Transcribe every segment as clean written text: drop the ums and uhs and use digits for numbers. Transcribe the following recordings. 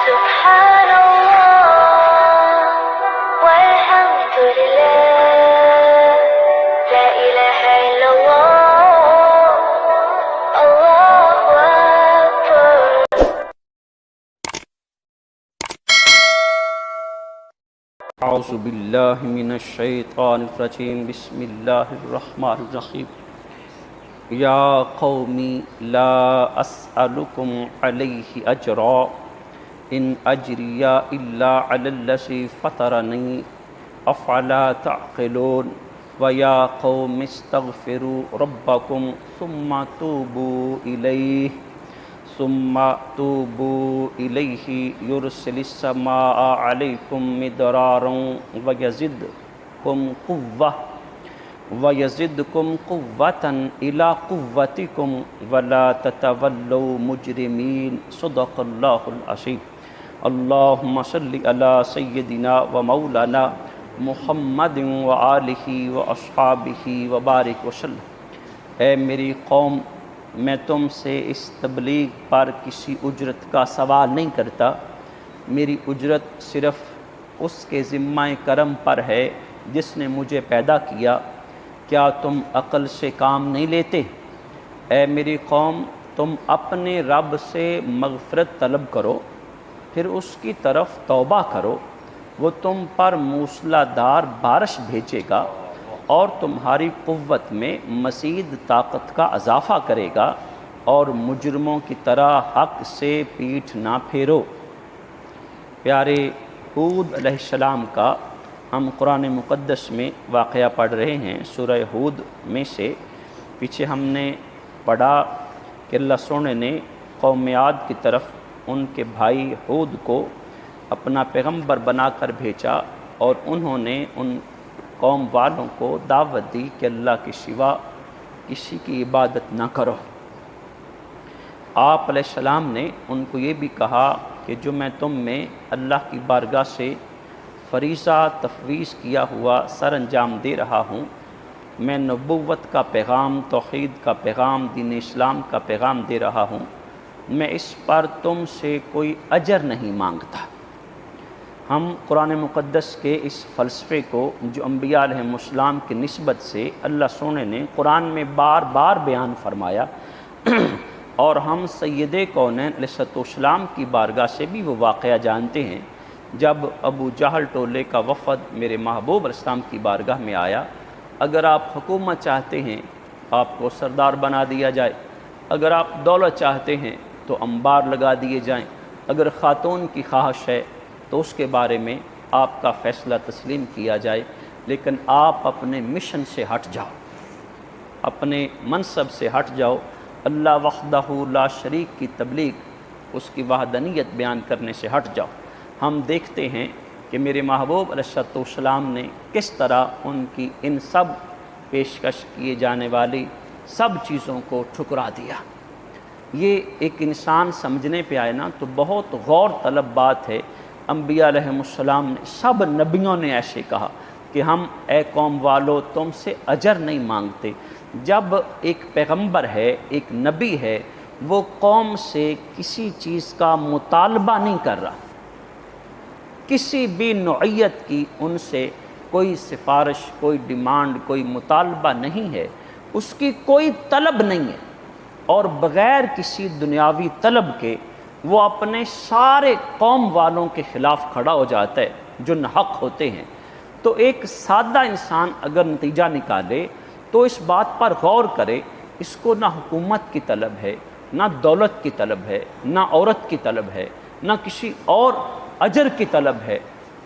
سبحان الله والحمد لله لا إله إلا الله الله أكبر. اعوذ باللہ من الشیطان الرجیم بسم اللہ الرحمن الرحیم یا قومی لا اسألکم علیہ اجرا ان اجری الا علی الذی فطرنی افلا تعقلون ویا قوم استغفروا ربکم ثم توبوا الیہ یرسل السماء علیکم مدرارا ویزدکم قوة الی قوتکم ولا تتولوا مجرمین. صدق اللہ العظیم. اللہم صلی علی سیدنا و مولانا محمد وآلہ واصحابہ وبارک وسلم. اے میری قوم، میں تم سے اس تبلیغ پر کسی اجرت کا سوال نہیں کرتا. میری اجرت صرف اس کے ذمہ کرم پر ہے جس نے مجھے پیدا کیا. کیا تم عقل سے کام نہیں لیتے؟ اے میری قوم، تم اپنے رب سے مغفرت طلب کرو، پھر اس کی طرف توبہ کرو. وہ تم پر موسلا دار بارش بھیجے گا اور تمہاری قوت میں مزید طاقت کا اضافہ کرے گا، اور مجرموں کی طرح حق سے پیٹھ نہ پھیرو. پیارے ہود علیہ السلام کا ہم قرآن مقدس میں واقعہ پڑھ رہے ہیں. سورہ ہود میں سے پیچھے ہم نے پڑھا کہ اللہ سونے نے قوم عاد کی طرف ان کے بھائی ہود کو اپنا پیغمبر بنا کر بھیجا، اور انہوں نے ان قوم والوں کو دعوت دی کہ اللہ کے سوا کسی کی عبادت نہ کرو. آپ علیہ السلام نے ان کو یہ بھی کہا کہ جو میں تم میں اللہ کی بارگاہ سے فریضہ تفویض کیا ہوا سر انجام دے رہا ہوں، میں نبوت کا پیغام، توحید کا پیغام، دین اسلام کا پیغام دے رہا ہوں، میں اس پر تم سے کوئی اجر نہیں مانگتا. ہم قرآن مقدس کے اس فلسفے کو جو انبیاء علیہ السلام کی نسبت سے اللہ سونے نے قرآن میں بار بار بیان فرمایا، اور ہم سید کونین علیہ السلام کی بارگاہ سے بھی وہ واقعہ جانتے ہیں جب ابو جہل ٹولے کا وفد میرے محبوب علیہ السلام کی بارگاہ میں آیا. اگر آپ حکومت چاہتے ہیں آپ کو سردار بنا دیا جائے، اگر آپ دولت چاہتے ہیں تو انبار لگا دیے جائیں، اگر خاتون کی خواہش ہے تو اس کے بارے میں آپ کا فیصلہ تسلیم کیا جائے، لیکن آپ اپنے مشن سے ہٹ جاؤ، اپنے منصب سے ہٹ جاؤ. اللہ وحدہ لا شریک کی تبلیغ، اس کی وحدانیت بیان کرنے سے ہٹ جاؤ. ہم دیکھتے ہیں کہ میرے محبوب علیہ السلام نے کس طرح ان کی ان سب پیشکش کیے جانے والی سب چیزوں کو ٹھکرا دیا. یہ ایک انسان سمجھنے پہ آئے نا تو بہت غور طلب بات ہے. انبیاء علیہ السلام نے، سب نبیوں نے ایسے کہا کہ ہم اے قوم والو تم سے اجر نہیں مانگتے. جب ایک پیغمبر ہے، ایک نبی ہے، وہ قوم سے کسی چیز کا مطالبہ نہیں کر رہا، کسی بھی نوعیت کی ان سے کوئی سفارش، کوئی ڈیمانڈ، کوئی مطالبہ نہیں ہے، اس کی کوئی طلب نہیں ہے، اور بغیر کسی دنیاوی طلب کے وہ اپنے سارے قوم والوں کے خلاف کھڑا ہو جاتا ہے جو ناحق ہوتے ہیں. تو ایک سادہ انسان اگر نتیجہ نکالے تو اس بات پر غور کرے، اس کو نہ حکومت کی طلب ہے، نہ دولت کی طلب ہے، نہ عورت کی طلب ہے، نہ کسی اور اجر کی طلب ہے.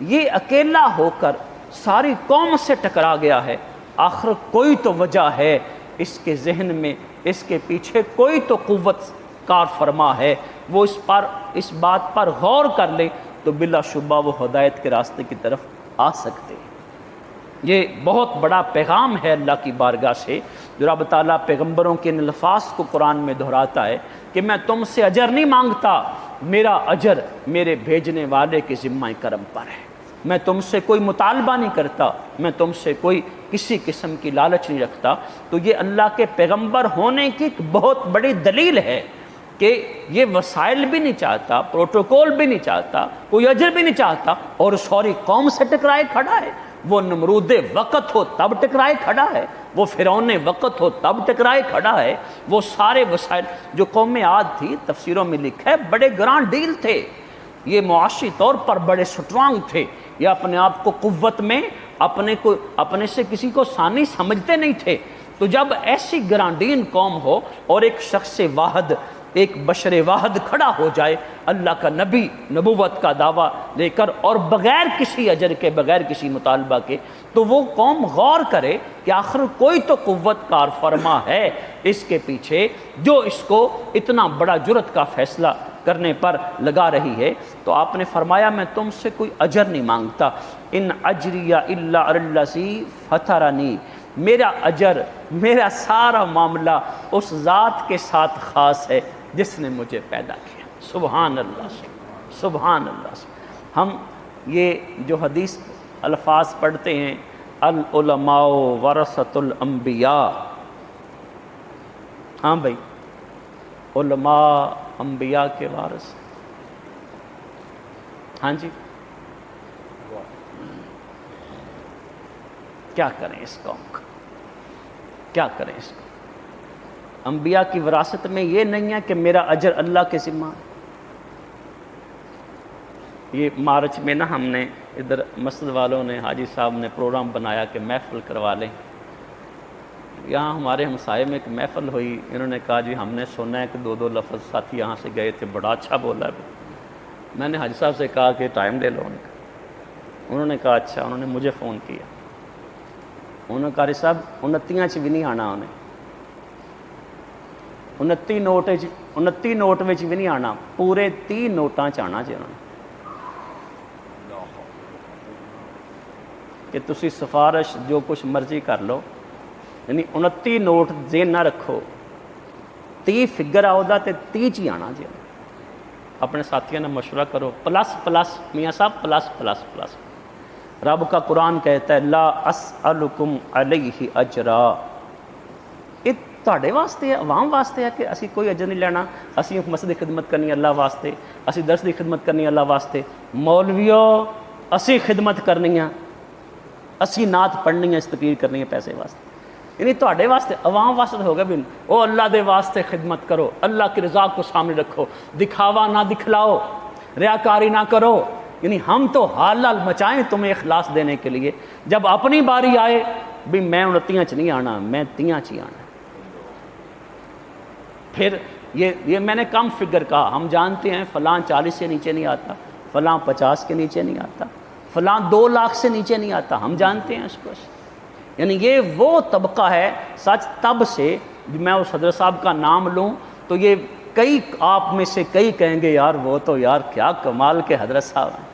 یہ اکیلا ہو کر ساری قوم سے ٹکرا گیا ہے. آخر کوئی تو وجہ ہے اس کے ذہن میں، اس کے پیچھے کوئی تو قوت کار فرما ہے. وہ اس بات پر غور کر لے تو بلا شبہ وہ ہدایت کے راستے کی طرف آ سکتے ہیں. یہ بہت بڑا پیغام ہے اللہ کی بارگاہ سے جو رب تعالیٰ پیغمبروں کے ان الفاظ کو قرآن میں دہراتا ہے کہ میں تم سے اجر نہیں مانگتا، میرا اجر میرے بھیجنے والے کے ذمہ کرم پر ہے. میں تم سے کوئی مطالبہ نہیں کرتا، میں تم سے کوئی کسی قسم کی لالچ نہیں رکھتا. تو یہ اللہ کے پیغمبر ہونے کی ایک بہت بڑی دلیل ہے کہ یہ وسائل بھی نہیں چاہتا، پروٹوکول بھی نہیں چاہتا، کوئی اجر بھی نہیں چاہتا، اور سوری قوم سے ٹکرائے کھڑا ہے۔ وہ نمرود وقت ہو تب ٹکرائے کھڑا ہے، وہ فرعون وقت ہو تب ٹکرائے کھڑا ہے۔ وہ سارے وسائل جو قوم عاد تھی، تفسیروں میں لکھا ہے بڑے گران ڈیل تھے، یہ معاشی طور پر بڑے سٹرانگ تھے، یہ اپنے آپ کو قوت میں اپنے سے کسی کو ثانی سمجھتے نہیں تھے۔ تو جب ایسی گرانڈین قوم ہو اور ایک شخص واحد، ایک بشر واحد کھڑا ہو جائے اللہ کا نبی نبوت کا دعویٰ لے کر، اور بغیر کسی اجر کے، بغیر کسی مطالبہ کے، تو وہ قوم غور کرے کہ آخر کوئی تو قوت کار فرما ہے اس کے پیچھے جو اس کو اتنا بڑا جرت کا فیصلہ کرنے پر لگا رہی ہے۔ تو آپ نے فرمایا میں تم سے کوئی اجر نہیں مانگتا، ان اجری الا علی الذی فطرنی، میرا اجر، میرا سارا معاملہ اس ذات کے ساتھ خاص ہے جس نے مجھے پیدا کیا۔ سبحان اللہ، سبحان اللہ۔ ہم یہ جو حدیث الفاظ پڑھتے ہیں العلماء ورثۃ الانبیاء، ہاں بھائی، علماء انبیاء کے وارث، ہاں جی، کیا کریں اس قوم کا، کیا کریں اس کو؟ انبیاء کی وراثت میں یہ نہیں ہے کہ میرا اجر اللہ کے ذمہ۔ یہ مارچ میں نا ہم نے ادھر مسجد والوں نے، حاجی صاحب نے پروگرام بنایا کہ محفل کروا لیں۔ یہاں ہمارے ہمسائے میں ایک محفل ہوئی، انہوں نے کہا جی ہم نے سنا ہے کہ دو لفظ ساتھی یہاں سے گئے تھے، بڑا اچھا بولا ہے۔ میں نے حاجی صاحب سے کہا کہ ٹائم لے لو ان کا، انہوں نے کہا اچھا۔ انہوں نے مجھے فون کیا، انہوں نے کہا صاحب 29 بھی نہیں آنا، انہیں 29 نوٹ بھی نہیں آنا، پورے 30 نوٹاں آنا جی انہوں نے، کہ تسی سفارش جو کچھ مرضی کر لو، یعنی 29 نوٹ ذہن نہ رکھو، 30 فگر آؤ دا تے 30 ہی آنا جی۔ اپنے ساتھیوں نے مشورہ کرو، پلس پلس میاں صاحب، پلس پلس پلس۔ رب کا قرآن کہتا ہے لا اسألکم علیہ اجرا، یہ تہاڈے واسطے ہے، عوام واسطے ہے کہ اسی کوئی اجر نہیں لینا، اسی مسجد کی خدمت کرنی اللہ واسطے، اسی درس کی خدمت کرنی اللہ واسطے، مولویو اسی خدمت کرنی ہے، اسی نعت پڑھنی ہے، اس تقریر کرنی ہے پیسے واسطے، یعنی تہاڈے واسطے، عوام واسطے ہوگا بھی او اللہ دے واسطے خدمت کرو، اللہ کی رضا کو سامنے رکھو، دکھاوا نہ دکھلاؤ، ریاکاری نہ کرو، یعنی ہم تو حال مچائیں تمہیں اخلاص دینے کے لیے، جب اپنی باری آئے بھی میں 29 نہیں آنا، میں 30 آنا۔ پھر یہ میں نے کم فگر کہا، ہم جانتے ہیں فلاں 40 سے نیچے نہیں آتا، فلاں 50 کے نیچے نہیں آتا، فلاں 2 لاکھ سے نیچے نہیں آتا، ہم جانتے ہیں اس کو۔ یعنی یہ وہ طبقہ ہے سچ، تب سے میں اس حضرت صاحب کا نام لوں تو یہ کئی آپ میں سے کئی کہیں گے یار وہ تو یار کیا کمال کے حضرت صاحب ہیں،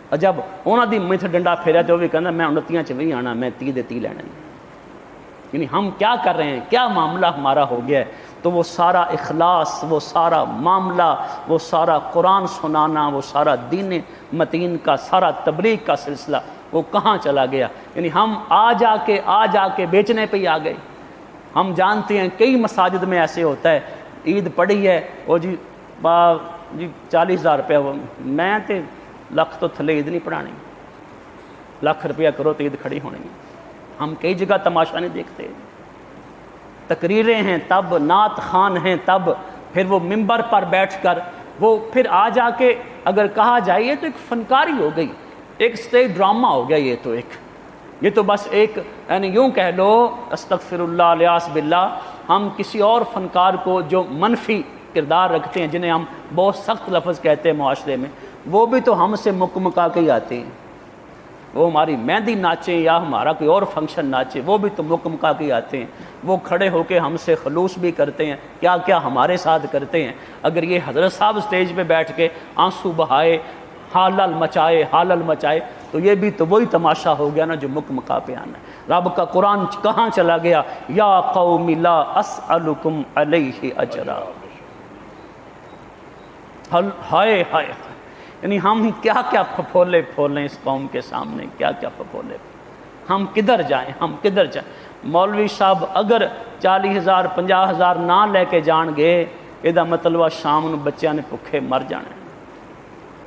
اور جب انہوں دی منہ ڈنڈا پھیرا تو وہ بھی کہنا میں 29 نہیں آنا، میں 30 دے 30 لینے۔ یعنی ہم کیا کر رہے ہیں، کیا معاملہ ہمارا ہو گیا ہے؟ تو وہ سارا اخلاص، وہ سارا معاملہ، وہ سارا قرآن سنانا، وہ سارا دین متین کا سارا تبلیغ کا سلسلہ وہ کہاں چلا گیا؟ یعنی ہم آ جا کے بیچنے پہ ہی آ گئے۔ ہم جانتے ہیں کئی مساجد میں ایسے ہوتا ہے، عید پڑھی ہے وہ جی 40,000 روپیہ، میں تے لکھ تو تھلے عید نہیں پڑھانی، لاکھ روپیہ کرو تو عید کھڑی ہونی۔ ہم کئی جگہ تماشا نہیں دیکھتے، تقریریں ہیں تب، نعت خوان ہیں تب، پھر وہ ممبر پر بیٹھ کر وہ پھر آ جا کے اگر کہا جائے تو ایک فنکاری ہو گئی، ایک سٹیج ڈرامہ ہو گیا، یہ تو بس ایک یعنی یوں کہہ لو استغفر اللہ الیاس باللہ، ہم کسی اور فنکار کو جو منفی کردار رکھتے ہیں، جنہیں ہم بہت سخت لفظ کہتے ہیں معاشرے میں، وہ بھی تو ہم سے مکا کے ہی آتے ہیں، وہ ہماری مہندی ناچیں یا ہمارا کوئی اور فنکشن ناچے، وہ بھی تو مکا کے ہی آتے ہیں، وہ کھڑے ہو کے ہم سے خلوص بھی کرتے ہیں، کیا کیا ہمارے ساتھ کرتے ہیں۔ اگر یہ حضرت صاحب سٹیج پہ بیٹھ کے آنسو بہائے، حالل مچائے تو یہ بھی تو وہی تماشا ہو گیا نا جو مکا پہ آنا ہے۔ رب کا قرآن کہاں چلا گیا؟ یا قوم لا اسألکم علیہ اجرا، ہائے ہائے، یعنی ہم کیا کیا پھپھولے پھولیں اس قوم کے سامنے، کیا کیا پھپھولے، ہم کدھر جائیں؟ مولوی صاحب اگر 40,000 50,000 نہ لے کے جان گے ਇਹਦਾ ਮਤਲਬ ਆ ਸ਼ਾਮ ਨੂੰ ਬੱਚਿਆਂ ਨੇ ਭੁੱਖੇ ਮਰ ਜਾਣਾ।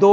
2